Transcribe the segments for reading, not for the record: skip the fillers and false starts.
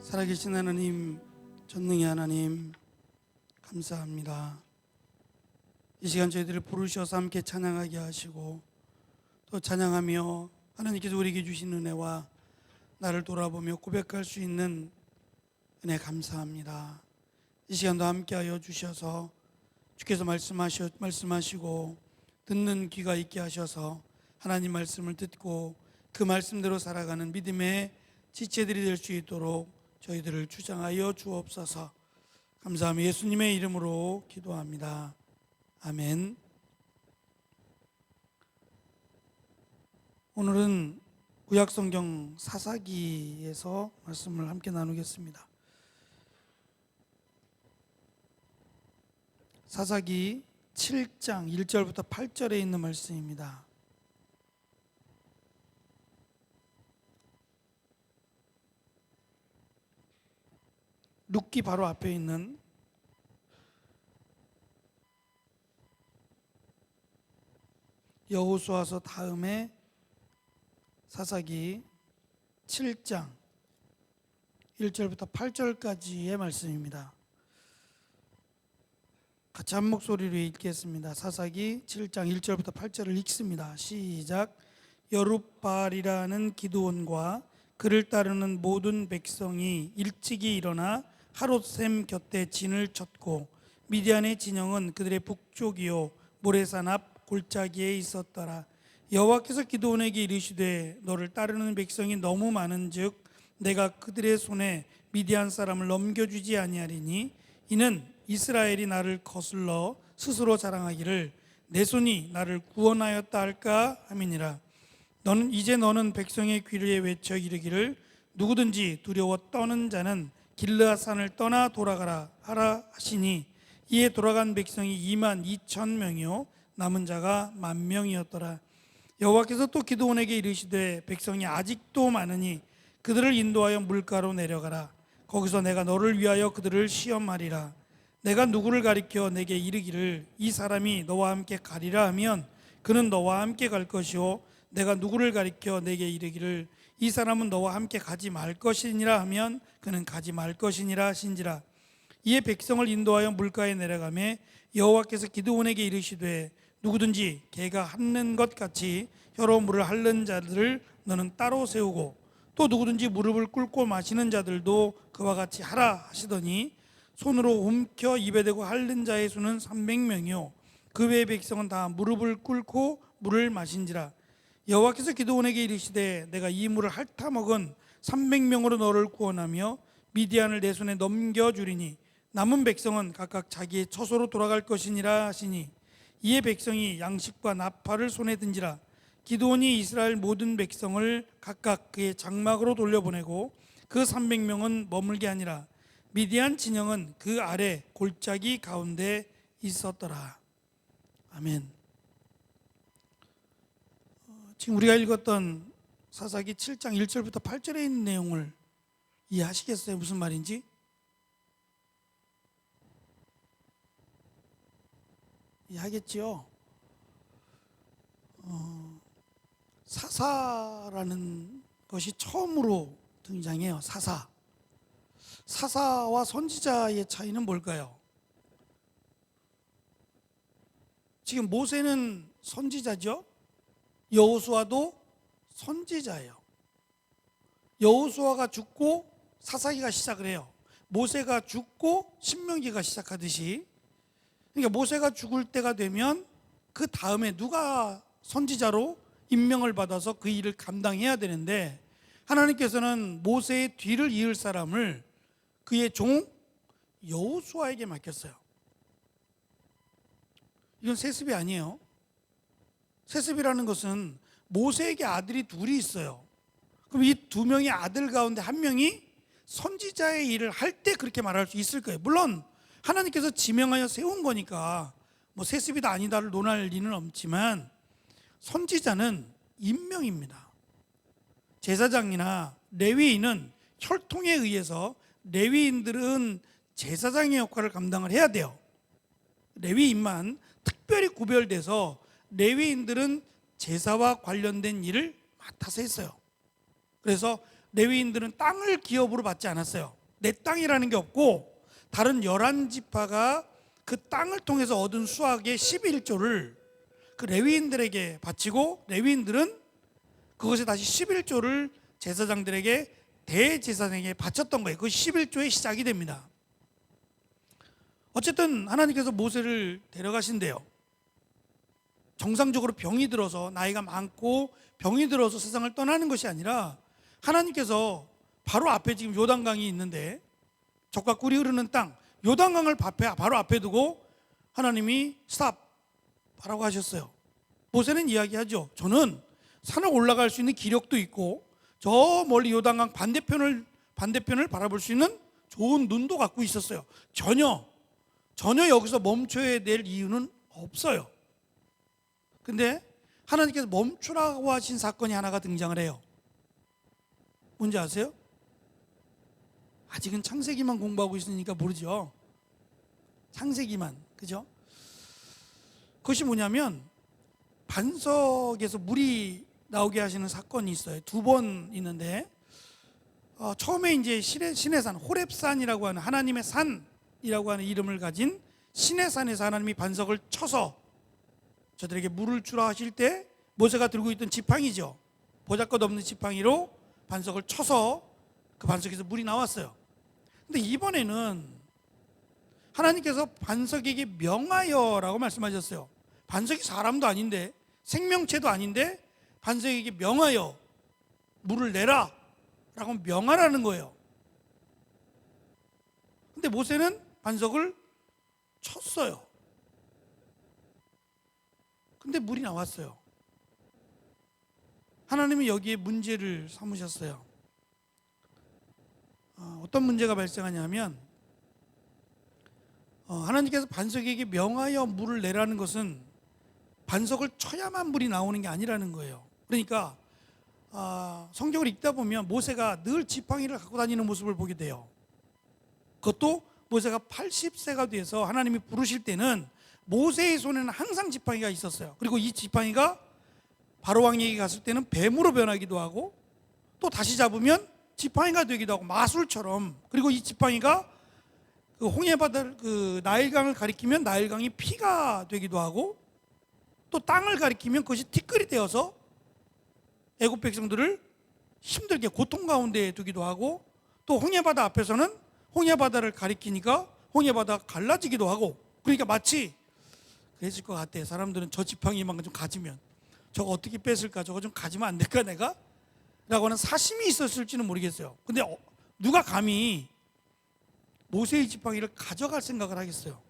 살아계신 하나님, 전능의 하나님, 감사합니다. 이 시간 저희들을 부르셔서 함께 찬양하게 하시고 또 찬양하며 하나님께서 우리에게 주신 은혜와 나를 돌아보며 고백할 수 있는 은혜 감사합니다. 이 시간도 함께하여 주셔서 주께서 말씀하시고 듣는 귀가 있게 하셔서 하나님 말씀을 듣고 그 말씀대로 살아가는 믿음의 지체들이 될 수 있도록 저희들을 주장하여 주옵소서. 감사하며 예수님의 이름으로 기도합니다. 아멘. 오늘은 구약성경 사사기에서 말씀을 함께 나누겠습니다. 사사기 7장 1절부터 8절에 있는 말씀입니다. 룻기 바로 앞에 있는 여호수아서 다음에 사사기 7장 1절부터 8절까지의 말씀입니다. 같이 한 목소리로 읽겠습니다. 사사기 7장 1절부터 8절을 읽습니다. 시작. 여룻바알이라는 기드온과 그를 따르는 모든 백성이 일찍이 일어나 하롯셈 곁에 진을 쳤고 미디안의 진영은 그들의 북쪽이요 모레산 앞 골짜기에 있었더라. 여호와께서 기드온에게 이르시되 너를 따르는 백성이 너무 많은즉 내가 그들의 손에 미디안 사람을 넘겨주지 아니하리니 이는 이스라엘이 나를 거슬러 스스로 자랑하기를 내 손이 나를 구원하였다 할까 함이니라. 너는 백성의 귀를 외쳐 이르기를 누구든지 두려워 떠는 자는 길르앗산을 떠나 돌아가라 하라 하시니 이에 돌아간 백성이 2만 2천 명이요 남은 자가 1만 명이었더라. 여호와께서 또 기드온에게 이르시되 백성이 아직도 많으니 그들을 인도하여 물가로 내려가라. 거기서 내가 너를 위하여 그들을 시험하리라. 내가 누구를 가리켜 내게 이르기를 이 사람이 너와 함께 가리라 하면 그는 너와 함께 갈 것이요 내가 누구를 가리켜 내게 이르기를 이 사람은 너와 함께 가지 말 것이니라 하면 그는 가지 말 것이니라 하신지라. 이에 백성을 인도하여 물가에 내려가매 여호와께서 기드온에게 이르시되 누구든지 개가 핥는 것 같이 혀로 물을 핥는 자들을 너는 따로 세우고 또 누구든지 무릎을 꿇고 마시는 자들도 그와 같이 하라 하시더니 손으로 움켜 입에 대고 핥는 자의 수는 300명이요 그 외의 백성은 다 무릎을 꿇고 물을 마신지라. 여호와께서 기드온에게 이르시되 내가 이 물을 핥아 먹은 300명으로 너를 구원하며 미디안을 내 손에 넘겨주리니 남은 백성은 각각 자기의 처소로 돌아갈 것이니라 하시니 이에 백성이 양식과 나팔을 손에 든지라. 기드온이 이스라엘 모든 백성을 각각 그의 장막으로 돌려보내고 그 300명은 머물게 하니라. 미디안 진영은 그 아래 골짜기 가운데 있었더라. 아멘. 지금 우리가 읽었던 사사기 7장 1절부터 8절에 있는 내용을 이해하시겠어요? 무슨 말인지? 이해하겠지요? 사사라는 것이 처음으로 등장해요. 사사와 선지자의 차이는 뭘까요? 지금 모세는 선지자죠. 여호수아도 선지자예요. 여호수아가 죽고 사사기가 시작을 해요. 모세가 죽고 신명기가 시작하듯이. 그러니까 모세가 죽을 때가 되면 그 다음에 누가 선지자로 임명을 받아서 그 일을 감당해야 되는데 하나님께서는 모세의 뒤를 이을 사람을 그의 종 여호수아에게 맡겼어요. 이건 세습이 아니에요. 세습이라는 것은 모세에게 아들이 둘이 있어요. 그럼 이 두 명의 아들 가운데 한 명이 선지자의 일을 할 때 그렇게 말할 수 있을 거예요. 물론 하나님께서 지명하여 세운 거니까 뭐 세습이다 아니다를 논할 리는 없지만 선지자는 임명입니다. 제사장이나 레위인은 혈통에 의해서 레위인들은 제사장의 역할을 감당을 해야 돼요. 레위인만 특별히 구별돼서 레위인들은 제사와 관련된 일을 맡아서 했어요. 그래서 레위인들은 땅을 기업으로 받지 않았어요. 내 땅이라는 게 없고 다른 11지파가 그 땅을 통해서 얻은 수확의 11조를 그 레위인들에게 바치고 레위인들은 그것에 다시 11조를 제사장들에게 대제사장에게 바쳤던 거예요. 그 11조의 시작이 됩니다. 어쨌든 하나님께서 모세를 데려가신대요. 정상적으로 병이 들어서 나이가 많고 병이 들어서 세상을 떠나는 것이 아니라 하나님께서 바로 앞에 지금 요단강이 있는데 적과 꿀이 흐르는 땅 요단강을 바로 앞에 두고 하나님이 스탑하라고 하셨어요. 모세는 이야기하죠. 저는 산을 올라갈 수 있는 기력도 있고 저 멀리 요단강 반대편을 바라볼 수 있는 좋은 눈도 갖고 있었어요. 전혀 여기서 멈춰야 될 이유는 없어요. 근데 하나님께서 멈추라고 하신 사건이 하나가 등장을 해요. 뭔지 아세요? 아직은 창세기만 공부하고 있으니까 모르죠. 창세기만, 그죠? 그것이 뭐냐면 반석에서 물이 나오게 하시는 사건이 있어요. 2번 있는데 처음에 이제 시내산 호렙산이라고 하는 하나님의 산이라고 하는 이름을 가진 시내산에서 하나님이 반석을 쳐서 저들에게 물을 주라 하실 때 모세가 들고 있던 지팡이죠. 보잘것없는 지팡이로 반석을 쳐서 그 반석에서 물이 나왔어요. 근데 이번에는 하나님께서 반석에게 명하여라고 말씀하셨어요. 반석이 사람도 아닌데 생명체도 아닌데 반석에게 명하여 물을 내라 라고 명하라는 거예요. 근데 모세는 반석을 쳤어요. 근데 물이 나왔어요. 하나님은 여기에 문제를 삼으셨어요. 어떤 문제가 발생하냐면 하나님께서 반석에게 명하여 물을 내라는 것은 반석을 쳐야만 물이 나오는 게 아니라는 거예요. 그러니까 성경을 읽다 보면 모세가 늘 지팡이를 갖고 다니는 모습을 보게 돼요. 그것도 모세가 80세가 돼서 하나님이 부르실 때는 모세의 손에는 항상 지팡이가 있었어요. 그리고 이 지팡이가 바로 왕에게 갔을 때는 뱀으로 변하기도 하고 또 다시 잡으면 지팡이가 되기도 하고 마술처럼. 그리고 이 지팡이가 그 홍해바다를 그 나일강을 가리키면 나일강이 피가 되기도 하고 또 땅을 가리키면 그것이 티끌이 되어서 애굽 백성들을 힘들게 고통 가운데 두기도 하고 또 홍해바다 앞에서는 홍해바다를 가리키니까 홍해바다가 갈라지기도 하고 그러니까 마치 그랬을 것 같아. 사람들은 저 지팡이만 좀 가지면 저거 어떻게 뺐을까? 저거 좀 가지면 안 될까 내가? 라고 하는 사심이 있었을지는 모르겠어요. 근데 누가 감히 모세의 지팡이를 가져갈 생각을 하겠어요?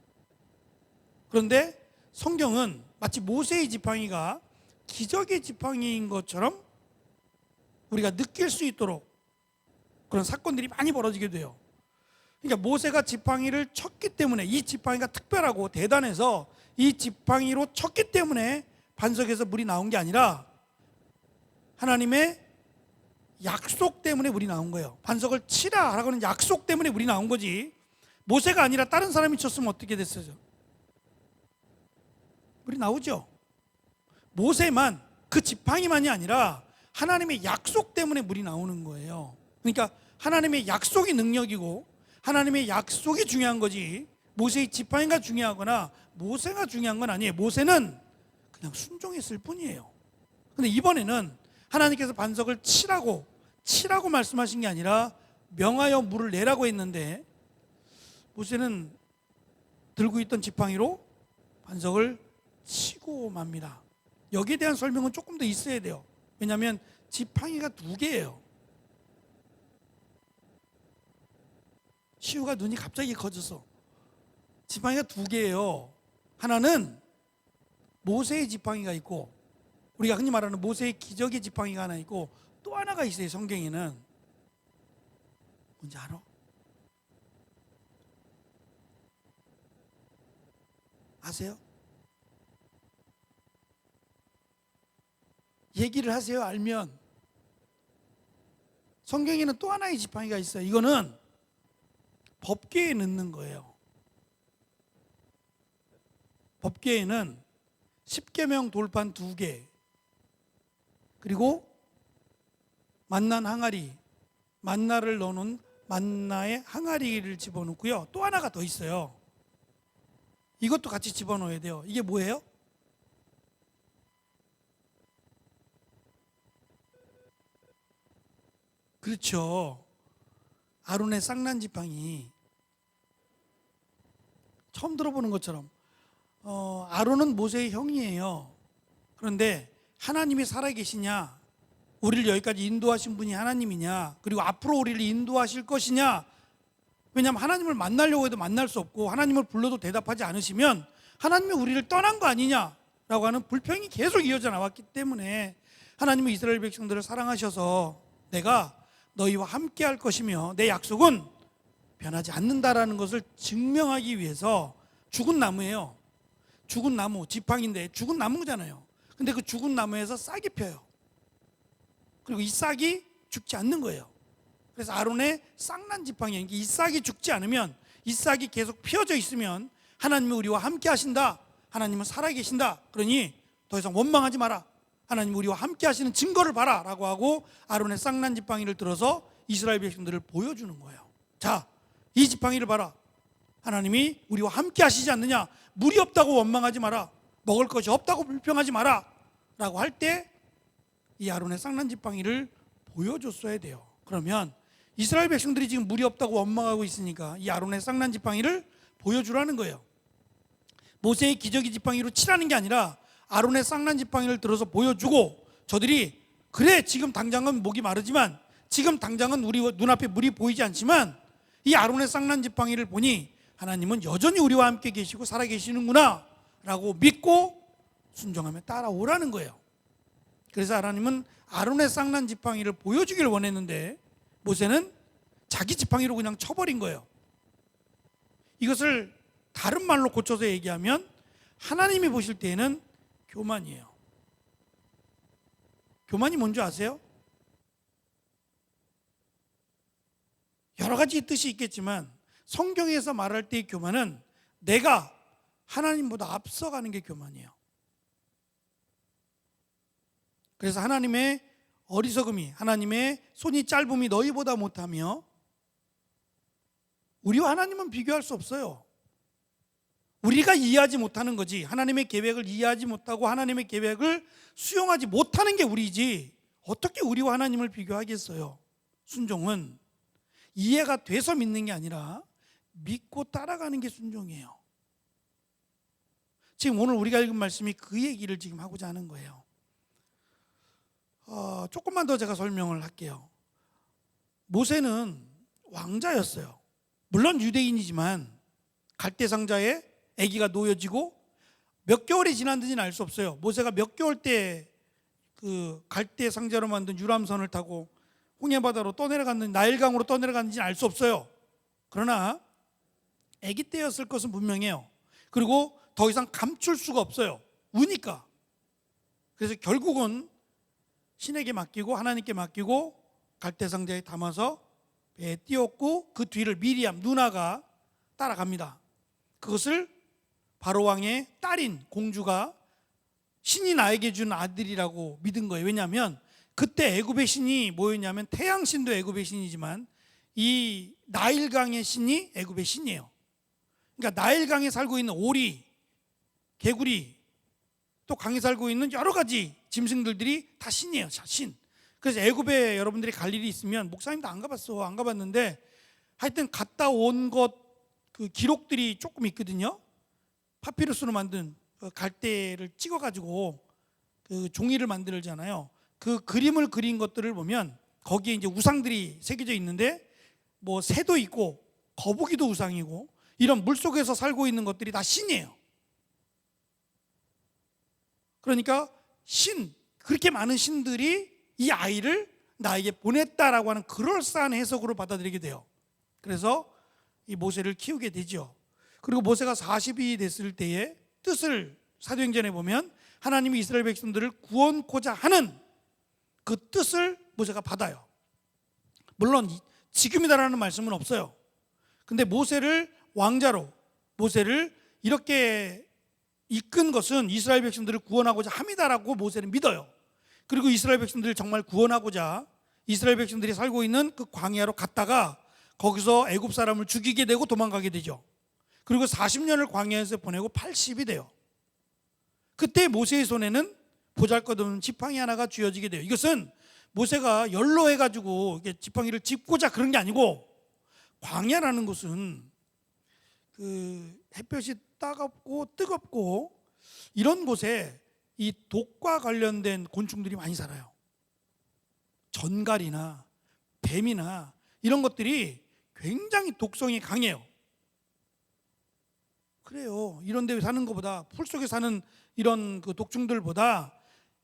그런데 성경은 마치 모세의 지팡이가 기적의 지팡이인 것처럼 우리가 느낄 수 있도록 그런 사건들이 많이 벌어지게 돼요. 그러니까 모세가 지팡이를 쳤기 때문에 이 지팡이가 특별하고 대단해서 이 지팡이로 쳤기 때문에 반석에서 물이 나온 게 아니라 하나님의 약속 때문에 물이 나온 거예요. 반석을 치라 라고 하는 약속 때문에 물이 나온 거지 모세가 아니라 다른 사람이 쳤으면 어떻게 됐어요? 물이 나오죠. 모세만 그 지팡이만이 아니라 하나님의 약속 때문에 물이 나오는 거예요. 그러니까 하나님의 약속이 능력이고 하나님의 약속이 중요한 거지 모세의 지팡이가 중요하거나 모세가 중요한 건 아니에요. 모세는 그냥 순종했을 뿐이에요. 근데 이번에는 하나님께서 반석을 치라고 말씀하신 게 아니라 명하여 물을 내라고 했는데 모세는 들고 있던 지팡이로 반석을 치고 맙니다. 여기에 대한 설명은 조금 더 있어야 돼요. 왜냐하면 지팡이가 2개예요. 시우가 눈이 갑자기 커져서 지팡이가 2개예요. 하나는 모세의 지팡이가 있고 우리가 흔히 말하는 모세의 기적의 지팡이가 하나 있고 또 하나가 있어요. 성경에는 뭔지 알아? 아세요? 얘기를 하세요. 알면. 성경에는 또 하나의 지팡이가 있어요. 이거는 법궤에 넣는 거예요. 법궤에는 십계명 돌판 2개 그리고 만난 항아리 만나를 넣어놓은 만나에 항아리를 집어넣고요. 또 하나가 더 있어요. 이것도 같이 집어넣어야 돼요. 이게 뭐예요? 그렇죠. 아론의 쌍난지팡이. 처음 들어보는 것처럼 아론은 모세의 형이에요. 그런데 하나님이 살아계시냐, 우리를 여기까지 인도하신 분이 하나님이냐, 그리고 앞으로 우리를 인도하실 것이냐. 왜냐하면 하나님을 만나려고 해도 만날 수 없고, 하나님을 불러도 대답하지 않으시면 하나님이 우리를 떠난 거 아니냐라고 하는 불평이 계속 이어져 나왔기 때문에 하나님은 이스라엘 백성들을 사랑하셔서 내가 너희와 함께 할 것이며 내 약속은 변하지 않는다라는 것을 증명하기 위해서, 죽은 나무예요. 죽은 나무, 지팡인데 죽은 나무잖아요. 근데 그 죽은 나무에서 싹이 펴요. 그리고 이 싹이 죽지 않는 거예요. 그래서 아론의 쌍난 지팡이, 이 싹이 죽지 않으면, 이 싹이 계속 피어져 있으면 하나님이 우리와 함께 하신다, 하나님은 살아계신다, 그러니 더 이상 원망하지 마라, 하나님 우리와 함께 하시는 증거를 봐라 라고 하고 아론의 쌍난 지팡이를 들어서 이스라엘 백성들을 보여주는 거예요. 자, 이 지팡이를 봐라, 하나님이 우리와 함께 하시지 않느냐, 물이 없다고 원망하지 마라, 먹을 것이 없다고 불평하지 마라 라고 할 때 이 아론의 쌍난 지팡이를 보여줬어야 돼요. 그러면 이스라엘 백성들이 지금 물이 없다고 원망하고 있으니까 이 아론의 쌍난 지팡이를 보여주라는 거예요. 모세의 기저귀 지팡이로 치라는 게 아니라 아론의 쌍난 지팡이를 들어서 보여주고, 저들이 그래 지금 당장은 목이 마르지만, 지금 당장은 우리 눈앞에 물이 보이지 않지만 이 아론의 쌍난 지팡이를 보니 하나님은 여전히 우리와 함께 계시고 살아계시는구나 라고 믿고 순종하며 따라오라는 거예요. 그래서 하나님은 아론의 쌍난 지팡이를 보여주길 원했는데 모세는 자기 지팡이로 그냥 쳐버린 거예요. 이것을 다른 말로 고쳐서 얘기하면 하나님이 보실 때에는 교만이에요. 교만이 뭔지 아세요? 여러 가지 뜻이 있겠지만 성경에서 말할 때의 교만은 내가 하나님보다 앞서가는 게 교만이에요. 그래서 하나님의 어리석음이, 하나님의 손이 짧음이 너희보다 못하며, 우리와 하나님은 비교할 수 없어요. 우리가 이해하지 못하는 거지, 하나님의 계획을 이해하지 못하고 하나님의 계획을 수용하지 못하는 게 우리지 어떻게 우리와 하나님을 비교하겠어요. 순종은 이해가 돼서 믿는 게 아니라 믿고 따라가는 게 순종이에요. 지금 오늘 우리가 읽은 말씀이 그 얘기를 지금 하고자 하는 거예요. 조금만 더 제가 설명을 할게요. 모세는 왕자였어요. 물론 유대인이지만 갈대상자에 아기가 놓여지고 몇 개월이 지났는지는 알 수 없어요. 모세가 몇 개월 때 그 갈대상자로 만든 유람선을 타고 홍해바다로 떠내려갔는지 나일강으로 떠내려갔는지는 알 수 없어요. 그러나 아기 때였을 것은 분명해요. 그리고 더 이상 감출 수가 없어요. 우니까. 그래서 결국은 신에게 맡기고 하나님께 맡기고 갈대상자에 담아서 배에 띄웠고 그 뒤를 미리암 누나가 따라갑니다. 그것을 바로왕의 딸인 공주가 신이 나에게 준 아들이라고 믿은 거예요. 왜냐하면 그때 애굽의 신이 뭐였냐면 태양신도 애굽의 신이지만 이 나일강의 신이 애굽의 신이에요. 그러니까 나일강에 살고 있는 오리, 개구리, 또 강에 살고 있는 여러 가지 짐승들이 다 신이에요. 신. 그래서 애굽에 여러분들이 갈 일이 있으면, 목사님도 안 가봤어, 안 가봤는데 하여튼 갔다 온 것 그 기록들이 조금 있거든요. 파피루스로 만든 그 갈대를 찍어가지고 그 종이를 만들잖아요. 그 그림을 그린 것들을 보면 거기에 이제 우상들이 새겨져 있는데 뭐 새도 있고 거북이도 우상이고 이런 물속에서 살고 있는 것들이 다 신이에요. 그러니까 그렇게 많은 신들이 이 아이를 나에게 보냈다라고 하는 그럴싸한 해석으로 받아들이게 돼요. 그래서 이 모세를 키우게 되죠. 그리고 모세가 40이 됐을 때의 뜻을 사도행전에 보면 하나님이 이스라엘 백성들을 구원코자 하는 그 뜻을 모세가 받아요. 물론 지금이다라는 말씀은 없어요. 근데 모세를 왕자로, 모세를 이렇게 이끈 것은 이스라엘 백성들을 구원하고자 함이다라고 모세는 믿어요. 그리고 이스라엘 백성들을 정말 구원하고자 이스라엘 백성들이 살고 있는 그 광야로 갔다가 거기서 애굽 사람을 죽이게 되고 도망가게 되죠. 그리고 40년을 광야에서 보내고 80이 돼요. 그때 모세의 손에는 보잘것없는 지팡이 하나가 쥐어지게 돼요. 이것은 모세가 연로해가지고 지팡이를 짚고자 그런 게 아니고, 광야라는 곳은 그 햇볕이 따갑고 뜨겁고 이런 곳에 이 독과 관련된 곤충들이 많이 살아요. 전갈이나 뱀이나 이런 것들이 굉장히 독성이 강해요. 그래요. 이런 데 사는 것보다, 풀 속에 사는 이런 그 독충들보다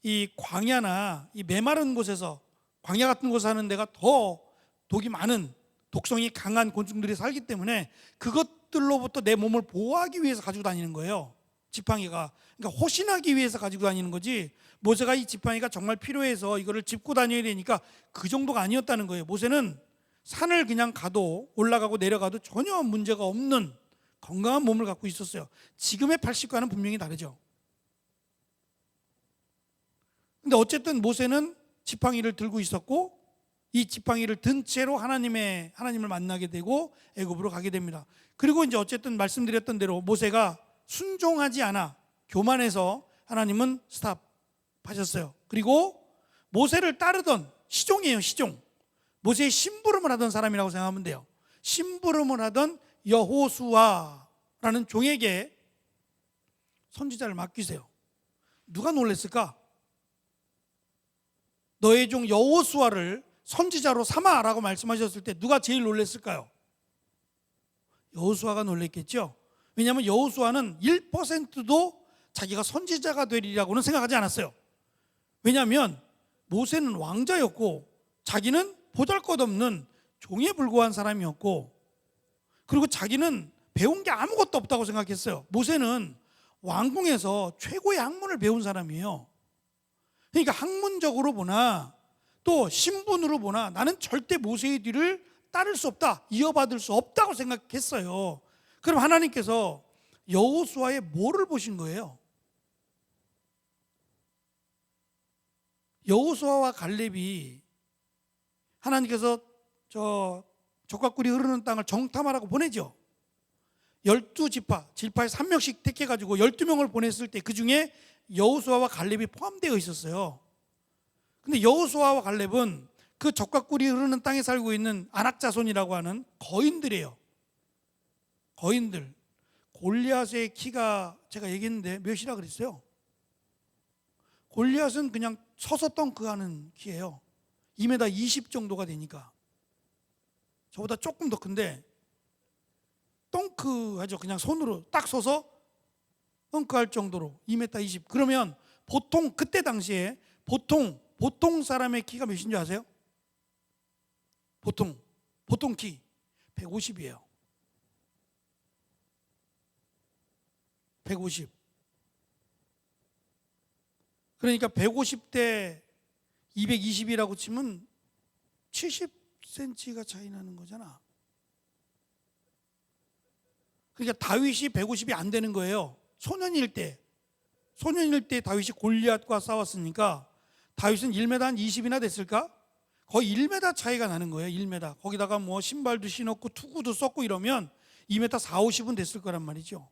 이 광야나 이 메마른 곳에서, 광야 같은 곳에 사는 데가 더 독이 많은, 독성이 강한 곤충들이 살기 때문에 그것들로부터 내 몸을 보호하기 위해서 가지고 다니는 거예요. 지팡이가. 그러니까 호신하기 위해서 가지고 다니는 거지, 모세가 이 지팡이가 정말 필요해서 이거를 짚고 다녀야 되니까 그 정도가 아니었다는 거예요. 모세는 산을 그냥 가도, 올라가고 내려가도 전혀 문제가 없는 건강한 몸을 갖고 있었어요. 지금의 80과는 분명히 다르죠. 근데 어쨌든 모세는 지팡이를 들고 있었고, 이 지팡이를 든 채로 하나님을 만나게 되고 애굽으로 가게 됩니다. 그리고 이제 어쨌든 말씀드렸던 대로 모세가 순종하지 않아 교만해서 하나님은 스탑하셨어요. 그리고 모세를 따르던, 시종이에요, 시종. 모세의 심부름을 하던 사람이라고 생각하면 돼요. 심부름을 하던 여호수아라는 종에게 선지자를 맡기세요. 누가 놀랬을까? 너의 종 여호수아를 선지자로 삼아라고 말씀하셨을 때 누가 제일 놀랬을까요? 여호수아가 놀랬겠죠. 왜냐하면 여호수아는 1%도 자기가 선지자가 되리라고는 생각하지 않았어요. 왜냐하면 모세는 왕자였고 자기는 보잘것없는 종에 불과한 사람이었고, 그리고 자기는 배운 게 아무것도 없다고 생각했어요. 모세는 왕궁에서 최고의 학문을 배운 사람이에요. 그러니까 학문적으로 보나 또 신분으로 보나 나는 절대 모세의 뒤를 따를 수 없다, 이어받을 수 없다고 생각했어요. 그럼 하나님께서 여호수아의 뭐를 보신 거예요? 여호수아와 갈렙이 하나님께서 젖과 꿀이 흐르는 땅을 정탐하라고 보내죠. 12지파, 지파에서 한 명씩 택해가지고 12명을 보냈을 때 그 중에 여호수아와 갈렙이 포함되어 있었어요. 근데 여호수아와 갈렙은 그 젖과 꿀이 흐르는 땅에 살고 있는 아낙 자손이라고 하는 거인들이에요. 거인들. 골리앗의 키가 제가 얘기했는데 몇이라 그랬어요? 골리앗은 그냥 서서 덩크하는 키예요. 2m 20 정도가 되니까. 저보다 조금 더 큰데 덩크하죠. 그냥 손으로 딱 서서 덩크할 정도로 2m 20. 그러면 보통 그때 당시에 보통 사람의 키가 몇인 줄 아세요? 보통 키 150이에요. 150. 그러니까 150대 220이라고 치면 70cm가 차이 나는 거잖아. 그러니까 다윗이 150이 안 되는 거예요. 소년일 때 다윗이 골리앗과 싸웠으니까 다윗은 1m 한 20이나 됐을까? 거의 1m 차이가 나는 거예요. 1m. 거기다가 뭐 신발도 신었고 투구도 썼고 이러면 2m 4, 50은 됐을 거란 말이죠.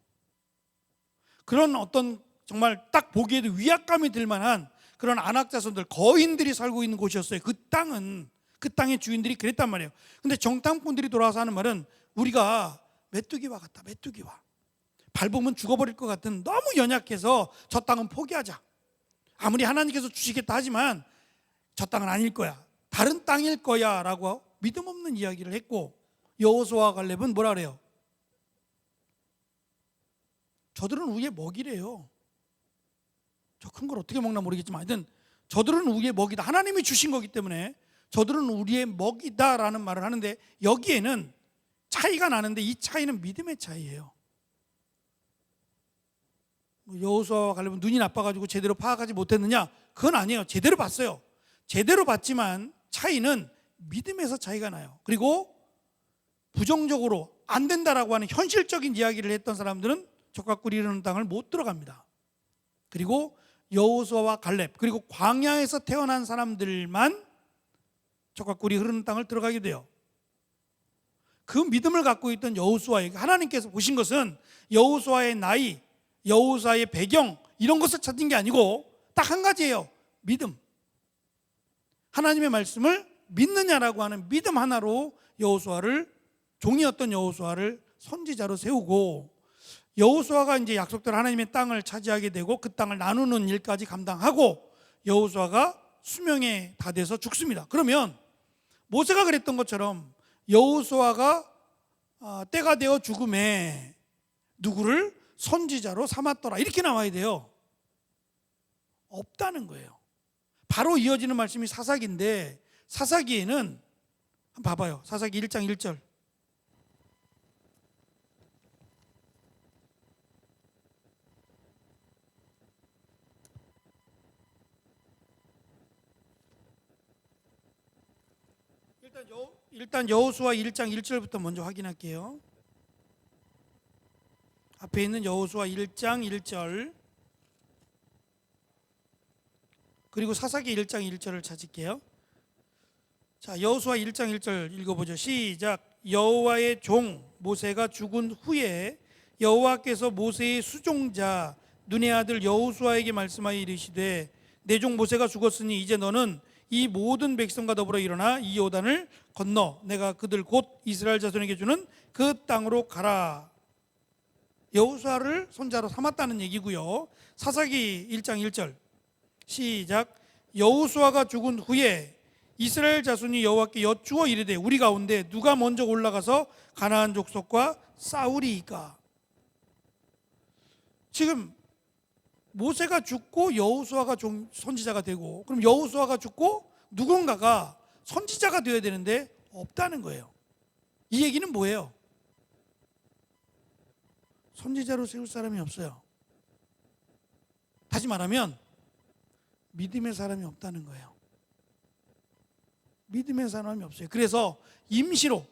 그런 어떤 정말 딱 보기에도 위압감이 들 만한 그런 안악자손들, 거인들이 살고 있는 곳이었어요. 그 땅의 주인들이 그랬단 말이에요. 근데 정탐꾼들이 돌아와서 하는 말은 우리가 메뚜기와 같다. 메뚜기와. 밟으면 죽어버릴 것 같은, 너무 연약해서 저 땅은 포기하자. 아무리 하나님께서 주시겠다 하지만 저 땅은 아닐 거야. 다른 땅일 거야 라고 믿음 없는 이야기를 했고, 여호수아와 갈렙은 뭐라 그래요? 저들은 우리의 먹이래요. 저 큰 걸 어떻게 먹나 모르겠지만 하여튼 저들은 우리의 먹이다. 하나님이 주신 거기 때문에 저들은 우리의 먹이다라는 말을 하는데, 여기에는 차이가 나는데 이 차이는 믿음의 차이예요. 여호수아와 갈렙은 눈이 나빠가지고 제대로 파악하지 못했느냐? 그건 아니에요. 제대로 봤어요. 제대로 봤지만 차이는 믿음에서 차이가 나요. 그리고 부정적으로 안 된다라고 하는 현실적인 이야기를 했던 사람들은 젖과 꿀이 흐르는 땅을 못 들어갑니다. 그리고 여호수아와 갈렙, 그리고 광야에서 태어난 사람들만 젖과 꿀이 흐르는 땅을 들어가게 돼요. 그 믿음을 갖고 있던 여호수아에게 하나님께서 보신 것은 여호수아의 나이, 여호수아의 배경 이런 것을 찾은 게 아니고 딱 한 가지예요. 믿음. 하나님의 말씀을 믿느냐라고 하는 믿음 하나로 여호수아를, 종이었던 여호수아를 선지자로 세우고, 여호수아가 이제 약속대로 하나님의 땅을 차지하게 되고 그 땅을 나누는 일까지 감당하고 여호수아가 수명에 다 돼서 죽습니다. 그러면 모세가 그랬던 것처럼 여호수아가 때가 되어 죽음에 누구를 선지자로 삼았더라 이렇게 나와야 돼요. 없다는 거예요. 바로 이어지는 말씀이 사사기인데, 사사기에는 한번 봐봐요. 사사기 1장 1절. 일단 여호수아 1장 1절부터 먼저 확인할게요. 앞에 있는 여호수아 1장 1절 그리고 사사기 1장 1절을 찾을게요. 자, 여호수아 1장 1절 읽어보죠. 시작. 여호와의 종 모세가 죽은 후에 여호와께서 모세의 수종자 눈의 아들 여호수아에게 말씀하여 이르시되 내 종 모세가 죽었으니 이제 너는 이 모든 백성과 더불어 일어나 이 요단을 건너 내가 그들 곧 이스라엘 자손에게 주는 그 땅으로 가라. 여호수아를 손자로 삼았다는 얘기고요. 사사기 1장 1절 시작. 여호수아가 죽은 후에 이스라엘 자손이 여호와께 여쭈어 이르되 우리 가운데 누가 먼저 올라가서 가나안 족속과 싸우리이까. 지금 모세가 죽고 여호수아가 선지자가 되고, 그럼 여호수아가 죽고 누군가가 선지자가 되어야 되는데 없다는 거예요. 이 얘기는 뭐예요? 선지자로 세울 사람이 없어요. 다시 말하면 믿음의 사람이 없다는 거예요. 믿음의 사람이 없어요. 그래서 임시로,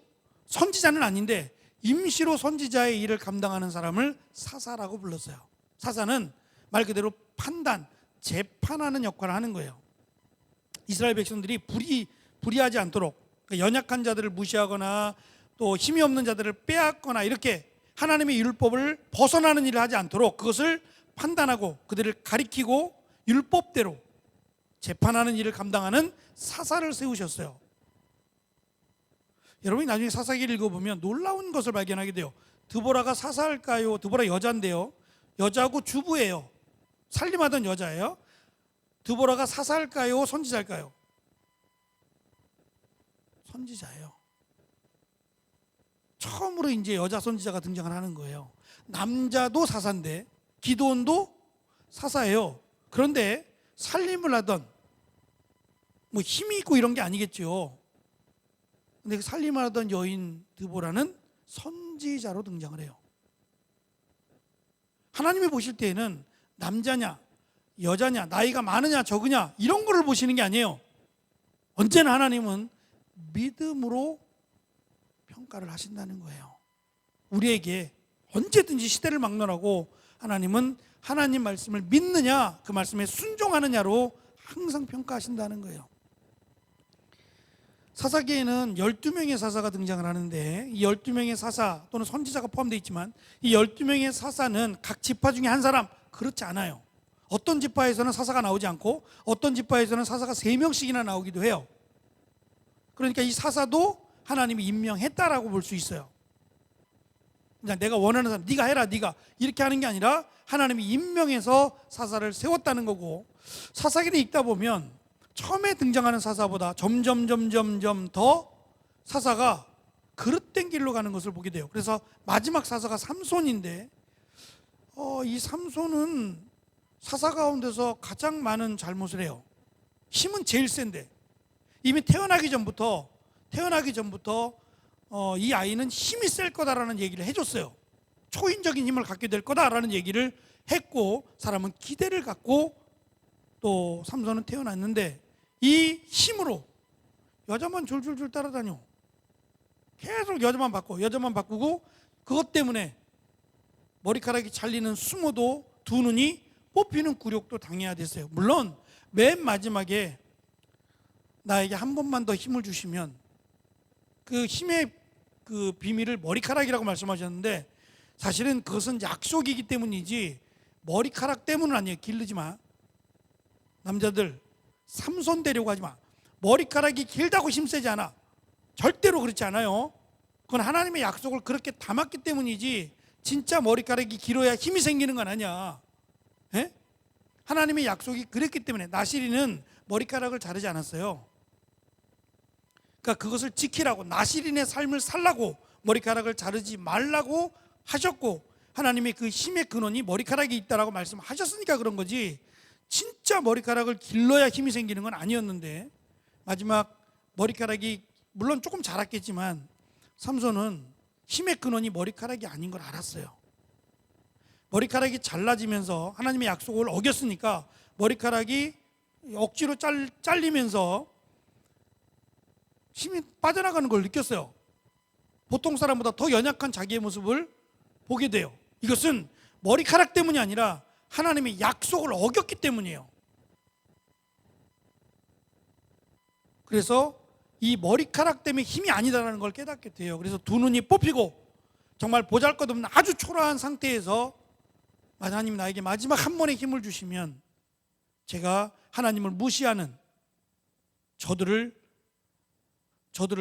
선지자는 아닌데 임시로 선지자의 일을 감당하는 사람을 사사라고 불렀어요. 사사는 말 그대로 판단, 재판하는 역할을 하는 거예요. 이스라엘 백성들이 불의하지 않도록, 그러니까 연약한 자들을 무시하거나 또 힘이 없는 자들을 빼앗거나 이렇게 하나님의 율법을 벗어나는 일을 하지 않도록 그것을 판단하고 그들을 가리키고 율법대로 재판하는 일을 감당하는 사사를 세우셨어요. 여러분이 나중에 사사기를 읽어보면 놀라운 것을 발견하게 돼요. 드보라가 사사일까요? 드보라 여자인데요, 여자고 주부예요. 살림하던 여자예요. 드보라가 사사일까요? 선지자일까요? 선지자예요. 처음으로 이제 여자 선지자가 등장을 하는 거예요. 남자도 사사인데 기드온도 사사예요. 그런데 살림을 하던, 뭐 힘이 있고 이런 게 아니겠죠. 근데 그 살림을 하던 여인 드보라는 선지자로 등장을 해요. 하나님이 보실 때에는 남자냐 여자냐 나이가 많으냐 적으냐 이런 거를 보시는 게 아니에요. 언제나 하나님은 믿음으로 평가를 하신다는 거예요. 우리에게 언제든지 시대를 막론하고 하나님은 하나님 말씀을 믿느냐 그 말씀에 순종하느냐로 항상 평가하신다는 거예요. 사사기에는 12명의 사사가 등장을 하는데 이 12명의 사사 또는 선지자가 포함되어 있지만 이 12명의 사사는 각 지파 중에 한 사람, 그렇지 않아요. 어떤 지파에서는 사사가 나오지 않고 어떤 지파에서는 사사가 3명씩이나 나오기도 해요. 그러니까 이 사사도 하나님이 임명했다라고 볼 수 있어요. 그냥 내가 원하는 사람, 네가 해라 네가 이렇게 하는 게 아니라 하나님이 임명해서 사사를 세웠다는 거고, 사사기를 읽다 보면 처음에 등장하는 사사보다 점점 더 사사가 그릇된 길로 가는 것을 보게 돼요. 그래서 마지막 사사가 삼손인데 이 삼손은 사사 가운데서 가장 많은 잘못을 해요. 힘은 제일 센데 이미 태어나기 전부터 이 아이는 힘이 셀 거다라는 얘기를 해줬어요. 초인적인 힘을 갖게 될 거다라는 얘기를 했고 사람은 기대를 갖고 또 삼손은 태어났는데 이 힘으로 여자만 줄줄줄 따라다녀. 계속 여자만 바꾸고 그것 때문에 머리카락이 잘리는 수모도 두 눈이 뽑히는 굴욕도 당해야 됐어요. 물론 맨 마지막에 나에게 한 번만 더 힘을 주시면, 그 힘의 그 비밀을 머리카락이라고 말씀하셨는데 사실은 그것은 약속이기 때문이지 머리카락 때문은 아니에요. 기르지 마. 남자들 삼손 되려고 하지 마. 머리카락이 길다고 힘세지 않아. 절대로 그렇지 않아요. 그건 하나님의 약속을 그렇게 담았기 때문이지 진짜 머리카락이 길어야 힘이 생기는 건 아니야. 예? 하나님의 약속이 그랬기 때문에. 나시린은 머리카락을 자르지 않았어요. 그러니까 그것을 지키라고, 나시린의 삶을 살라고 머리카락을 자르지 말라고 하셨고, 하나님의 그 힘의 근원이 머리카락이 있다라고 말씀하셨으니까 그런 거지, 진짜 머리카락을 길러야 힘이 생기는 건 아니었는데, 마지막 머리카락이 물론 조금 자랐겠지만 삼손은 힘의 근원이 머리카락이 아닌 걸 알았어요. 머리카락이 잘라지면서 하나님의 약속을 어겼으니까 머리카락이 억지로 잘리면서 힘이 빠져나가는 걸 느꼈어요. 보통 사람보다 더 연약한 자기의 모습을 보게 돼요. 이것은 머리카락 때문이 아니라 하나님의 약속을 어겼기 때문이에요. 그래서 이 머리카락 때문에 힘이 아니다라는 걸 깨닫게 돼요. 그래서 두 눈이 뽑히고 정말 보잘것없는 아주 초라한 상태에서 하나님 나에게 마지막 한 번의 힘을 주시면 제가 하나님을 무시하는 저들을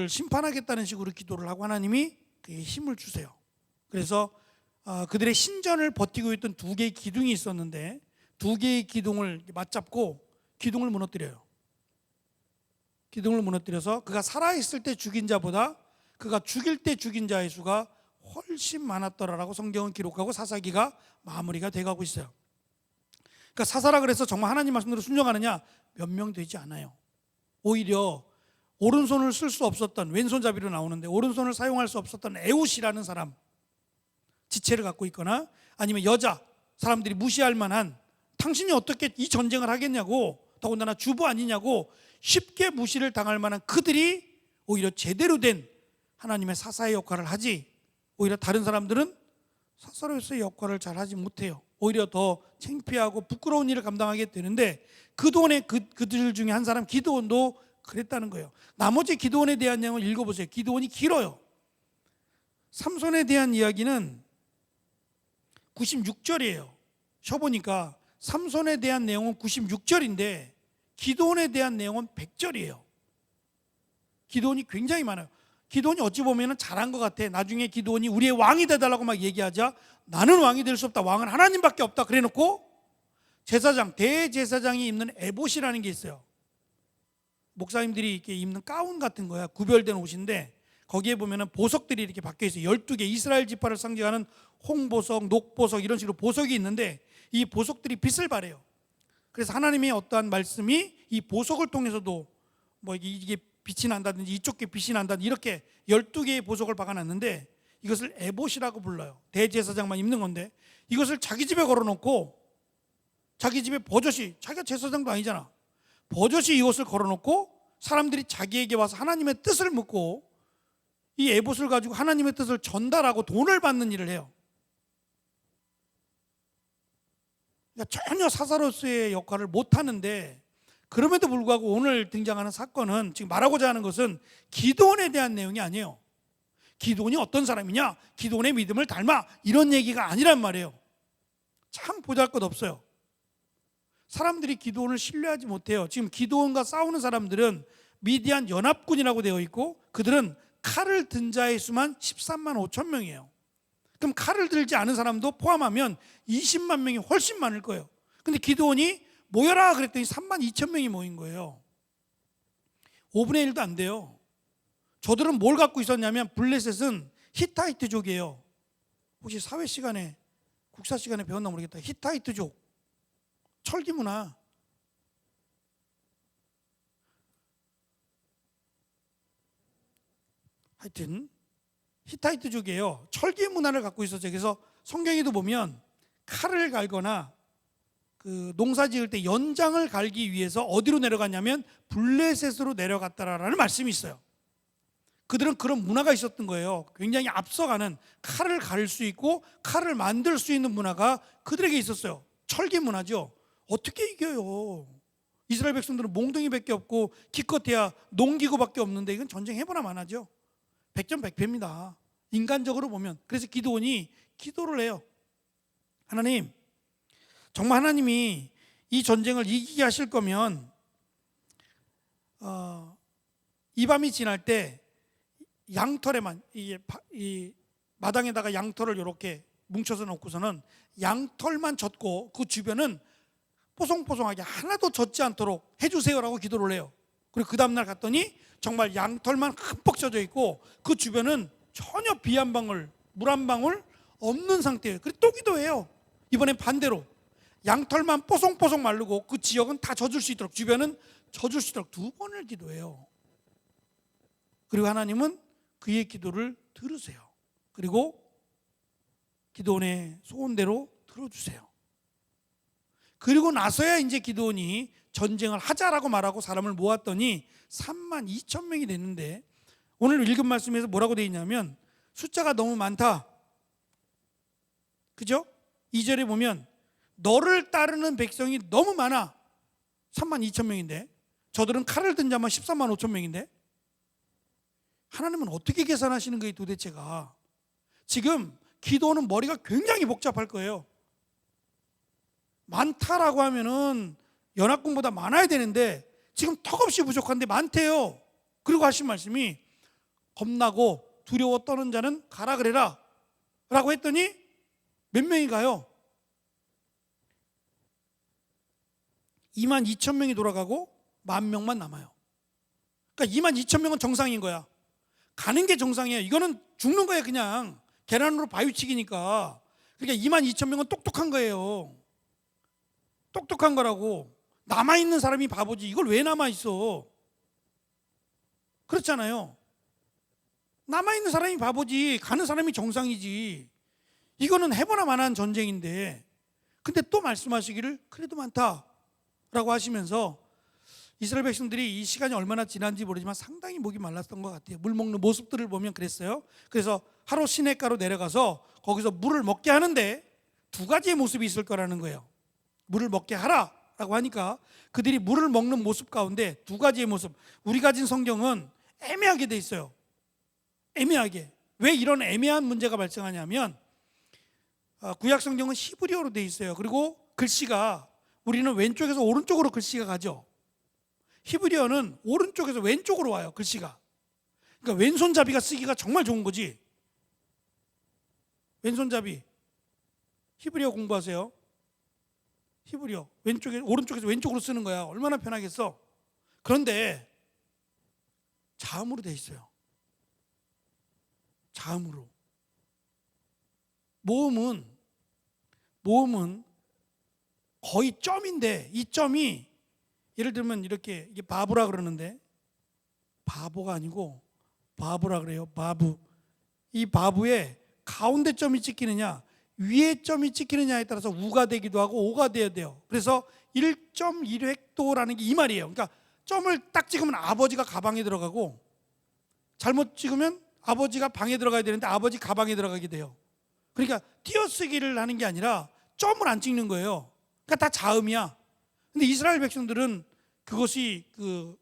심판하겠다는 식으로 기도를 하고 하나님이 그에게 힘을 주세요. 그래서 그들의 신전을 버티고 있던 두 개의 기둥이 있었는데 두 개의 기둥을 맞잡고 기둥을 무너뜨려요. 기둥을 무너뜨려서 그가 살아있을 때 죽인 자보다 그가 죽일 때 죽인 자의 수가 훨씬 많았더라라고 성경은 기록하고 사사기가 마무리가 돼가고 있어요. 그러니까 사사라 그래서 정말 하나님 말씀대로 순종하느냐? 몇 명 되지 않아요. 오히려 오른손을 쓸 수 없었던, 왼손잡이로 나오는데 오른손을 사용할 수 없었던 에웃이라는 사람, 지체를 갖고 있거나 아니면 여자, 사람들이 무시할 만한, 당신이 어떻게 이 전쟁을 하겠냐고, 더군다나 주부 아니냐고 쉽게 무시를 당할 만한 그들이 오히려 제대로 된 하나님의 사사의 역할을 하지, 오히려 다른 사람들은 사사로서의 역할을 잘 하지 못해요. 오히려 더 창피하고 부끄러운 일을 감당하게 되는데, 그동안에 그들 중에 한 사람 기드온도 그랬다는 거예요. 나머지 기드온에 대한 내용을 읽어보세요. 기드온이 길어요. 삼손에 대한 이야기는 96절이에요. 쉬어보니까 삼손에 대한 내용은 96절인데 기드온에 대한 내용은 100절이에요. 기드온이 굉장히 많아요. 기드온이 어찌 보면 잘한 것 같아. 나중에 기드온이 우리의 왕이 되달라고 막 얘기하자 나는 왕이 될 수 없다. 왕은 하나님밖에 없다. 그래놓고 제사장, 대제사장이 입는 에봇이라는 게 있어요. 목사님들이 이렇게 입는 가운 같은 거야. 구별된 옷인데 거기에 보면은 보석들이 이렇게 박혀 있어요. 12개 이스라엘 지파를 상징하는 홍보석, 녹보석 이런 식으로 보석이 있는데 이 보석들이 빛을 발해요. 그래서 하나님의 어떠한 말씀이 이 보석을 통해서도 뭐 이게 빛이 난다든지 이쪽 게 빛이 난다든지 이렇게 12개의 보석을 박아놨는데 이것을 에봇이라고 불러요. 대제사장만 입는 건데 이것을 자기 집에 걸어놓고, 자기 집에 버젓이, 자기가 제사장도 아니잖아, 버젓이 이것을 걸어놓고 사람들이 자기에게 와서 하나님의 뜻을 묻고 이 에봇을 가지고 하나님의 뜻을 전달하고 돈을 받는 일을 해요. 그러니까 전혀 사사로서의 역할을 못하는데, 그럼에도 불구하고 오늘 등장하는 사건은, 지금 말하고자 하는 것은 기드온에 대한 내용이 아니에요. 기드온이 어떤 사람이냐, 기드온의 믿음을 닮아, 이런 얘기가 아니란 말이에요. 참 보잘것없어요. 사람들이 기드온을 신뢰하지 못해요. 지금 기드온과 싸우는 사람들은 미디안 연합군이라고 되어 있고 그들은 칼을 든 자의 수만 13만 5천 명이에요. 그럼 칼을 들지 않은 사람도 포함하면 20만 명이 훨씬 많을 거예요. 근데 기드온이 모여라 그랬더니 3만 2천 명이 모인 거예요. 5분의 1도 안 돼요. 저들은 뭘 갖고 있었냐면, 블레셋은 히타이트족이에요. 혹시 사회 시간에, 국사 시간에 배웠나 모르겠다. 히타이트족, 철기 문화. 하여튼 히타이트족이에요. 철기 문화를 갖고 있었죠. 그래서 성경에도 보면 칼을 갈거나 그 농사 지을 때 연장을 갈기 위해서 어디로 내려갔냐면 블레셋으로 내려갔다라는 말씀이 있어요. 그들은 그런 문화가 있었던 거예요. 굉장히 앞서가는, 칼을 갈 수 있고 칼을 만들 수 있는 문화가 그들에게 있었어요. 철기 문화죠. 어떻게 이겨요? 이스라엘 백성들은 몽둥이밖에 없고 기껏해야 농기구밖에 없는데 이건 전쟁 해보나 마나죠. 백전백패입니다. 인간적으로 보면. 그래서 기드온이 기도를 해요. 하나님, 정말 하나님이 이 전쟁을 이기게 하실 거면 이 밤이 지날 때 양털에만 이 마당에다가 양털을 이렇게 뭉쳐서 놓고서는 양털만 젖고 그 주변은 뽀송뽀송하게 하나도 젖지 않도록 해주세요라고 기도를 해요. 그리고 그 다음날 갔더니 정말 양털만 흠뻑 젖어 있고 그 주변은 전혀 비 한 방울, 물 한 방울 없는 상태예요. 그리고 또 기도해요. 이번엔 반대로 양털만 뽀송뽀송 마르고 그 지역은 다 젖을 수 있도록, 주변은 젖을 수 있도록 2번을 기도해요. 그리고 하나님은 그의 기도를 들으세요. 그리고 기드온의 소원대로 들어주세요. 그리고 나서야 이제 기드온이 전쟁을 하자라고 말하고 사람을 모았더니 32,000명이 됐는데, 오늘 읽은 말씀에서 뭐라고 되어 있냐면 숫자가 너무 많다. 그죠? 2절에 보면 너를 따르는 백성이 너무 많아. 32,000명인데 저들은 칼을 든 자만 135,000명인데 하나님은 어떻게 계산하시는 거예요 도대체가? 지금 기도는 머리가 굉장히 복잡할 거예요. 많다라고 하면은 연합군보다 많아야 되는데 지금 턱없이 부족한데 많대요. 그리고 하신 말씀이 겁나고 두려워 떠는 자는 가라 그래라 라고 했더니 몇 명이 가요? 22,000명이 돌아가고 10,000명만 남아요. 그러니까 22,000명은 정상인 거야. 가는 게 정상이에요. 이거는 죽는 거예요. 그냥 계란으로 바위치기니까. 그러니까 22,000명은 똑똑한 거예요. 똑똑한 거라고. 남아있는 사람이 바보지. 이걸 왜 남아있어? 그렇잖아요. 남아있는 사람이 바보지. 가는 사람이 정상이지. 이거는 해보나 마나한 전쟁인데, 근데 또 말씀하시기를 그래도 많다 라고 하시면서 이스라엘 백성들이 이 시간이 얼마나 지난지 모르지만 상당히 목이 말랐던 것 같아요. 물 먹는 모습들을 보면 그랬어요. 그래서 하루 시냇가로 내려가서 거기서 물을 먹게 하는데 두 가지의 모습이 있을 거라는 거예요. 물을 먹게 하라 라고 하니까 그들이 물을 먹는 모습 가운데 두 가지의 모습, 우리 가진 성경은 애매하게 돼 있어요. 애매하게. 왜 이런 애매한 문제가 발생하냐면 구약 성경은 히브리어로 돼 있어요. 그리고 글씨가 우리는 왼쪽에서 오른쪽으로 글씨가 가죠. 히브리어는 오른쪽에서 왼쪽으로 와요. 글씨가. 그러니까 왼손잡이가 쓰기가 정말 좋은 거지. 왼손잡이 히브리어 공부하세요. 히브리어 오른쪽에서 왼쪽으로 쓰는 거야. 얼마나 편하겠어. 그런데 자음으로 돼 있어요. 자음으로. 모음은 거의 점인데 이 점이 예를 들면 이렇게 이게 바보라 그러는데 바보가 아니고 바보라 그래요. 바부. 이 바부에 가운데 점이 찍히느냐 위에 점이 찍히느냐에 따라서 우가 되기도 하고 오가 되어야 돼요. 그래서 1.1획도라는 게 이 말이에요. 그러니까 점을 딱 찍으면 아버지가 가방에 들어가고 잘못 찍으면 아버지가 방에 들어가야 되는데 아버지 가방에 들어가게 돼요. 그러니까 띄어쓰기를 하는 게 아니라 점을 안 찍는 거예요. 그러니까 다 자음이야. 근데 이스라엘 백성들은 그것이